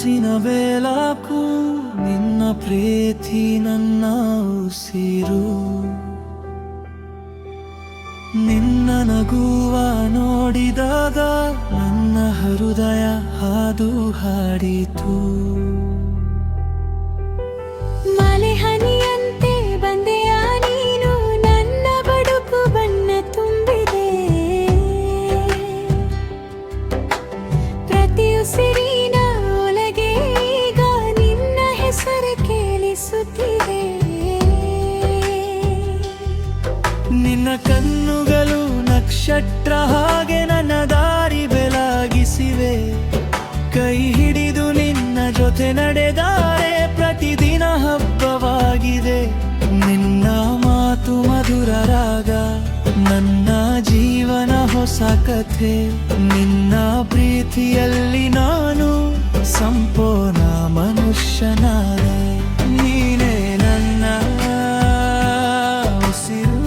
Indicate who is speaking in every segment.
Speaker 1: ಮನಸ್ಸಿನ ಬೆಳಕು ನಿನ್ನ ಪ್ರೀತಿ ನನ್ನ ಉಸಿರು. ನಿನ್ನ ನಗುವ ನೋಡಿದಾಗ ನನ್ನ ಹೃದಯ ಹಾದು ಹಾಡಿತು.
Speaker 2: ಮಳೆ ಹನಿಯಂತೆ ಬಂದೆಯ ನೀನು, ನನ್ನ ಬದುಕು ಬಣ್ಣ ತುಂಬಿದೆ. ಪ್ರತಿ ಉಸಿರಿನ ಒಳಗೆ ಈಗ ನಿನ್ನ ಹೆಸರು ಕೇಳಿಸುತ್ತಿದೆ.
Speaker 1: ನಿನ್ನ ಕಣ್ಣುಗಳು ನಕ್ಷತ್ರ ಹಾಗೆ ನನ್ನ ದಾರಿ ಬೆಳಗಿಸಿವೆ. ಕೈ ಹಿಡಿದು ನಿನ್ನ ಜೊತೆ ನಡೆದಾರೆ ಪ್ರತಿದಿನ ಹಬ್ಬವಾಗಿದೆ. ನಿನ್ನ ಮಾತು ಮಧುರ ರಾಗ, ನನ್ನ ಜೀವನ ಹೊಸ ಕಥೆ. ನಿನ್ನ ಪ್ರೀತಿಯಲ್ಲಿ ನಾನು ಸಂಪೂರ್ಣ ಮನುಷ್ಯನಾದೆ. ನೀನೇ ನನ್ನ ಉಸಿರು,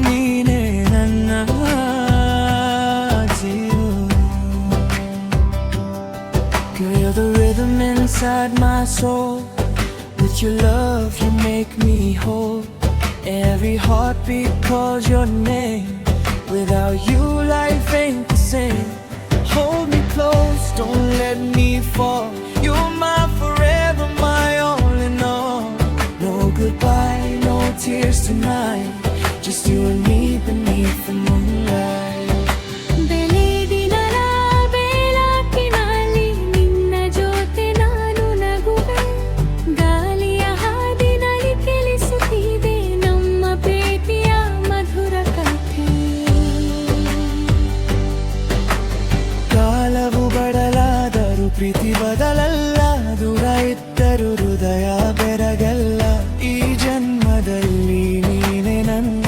Speaker 1: ನೀನೇ ನನ್ನ ಜೀವ. You're the rhythm inside my soul. With your love you make me whole. Every heartbeat calls your name. Without you life ain't the same. Hold me close, don't let me fall. You're my forever, my all in all. No goodbye, no tears tonight. Just you and me beneath the moonlight.
Speaker 2: ಬೆಳೆದಿನಲ ಬೆಳಕಿನಲ್ಲಿ ನಿನ್ನ ಜೊತೆ ನಾನು ನಗುವೆ. ಗಾಳಿಯ ಹಾದಿನಲ್ಲಿ ಕೇಳಿಸುತ್ತಿದೆ ನಮ್ಮ ಪ್ರೀತಿಯ ಮಧುರ ಕಥೆ.
Speaker 1: ಕಾಲವು ಬದಲಾದರೂ ಪ್ರೀತಿ ಬದಲಲ್ಲ. ದೂರ ಇದ್ದರೂ ಹೃದಯ ಬೆರಗಲ್ಲ. ಈ ಜನ್ಮದಲ್ಲಿ ನೀನೆ ನನ್ನ,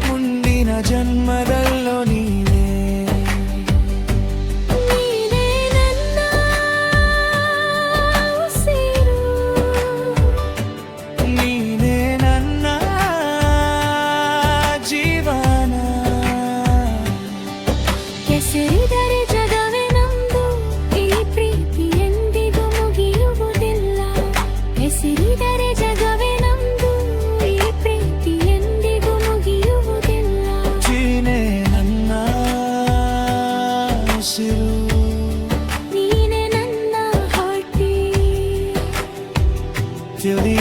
Speaker 1: ಮುಂದಿನ ಜನ್ಮದಲ್ಲೋ ನೀನೇ.
Speaker 2: ನೀನೇ ನನ್ನ ಉಸಿರು,
Speaker 1: ನೀನೇ ನನ್ನ ಜೀವನ.
Speaker 2: ಹೆಸರಿದರೆ ಜಗವೇ ನಮ್ದು, ಈ ಪ್ರೀತಿ ಎಂದಿಗೂ ಮುಗಿಯುವುದಿಲ್ಲ. ಹೆಸರಿದರೆ ಜಗವೇ ನಮ್ದು, ಈ ಪ್ರೀತಿ ಎಂದಿಗೂ ಮುಗಿಯುವುದಿಲ್ಲ.
Speaker 1: ನೀನೇ ನನ್ನ ಉಸಿರು,
Speaker 2: ನೀನೆ ನನ್ನ ಹಾರ್ಟ್ ಬೀಟ್.
Speaker 1: till the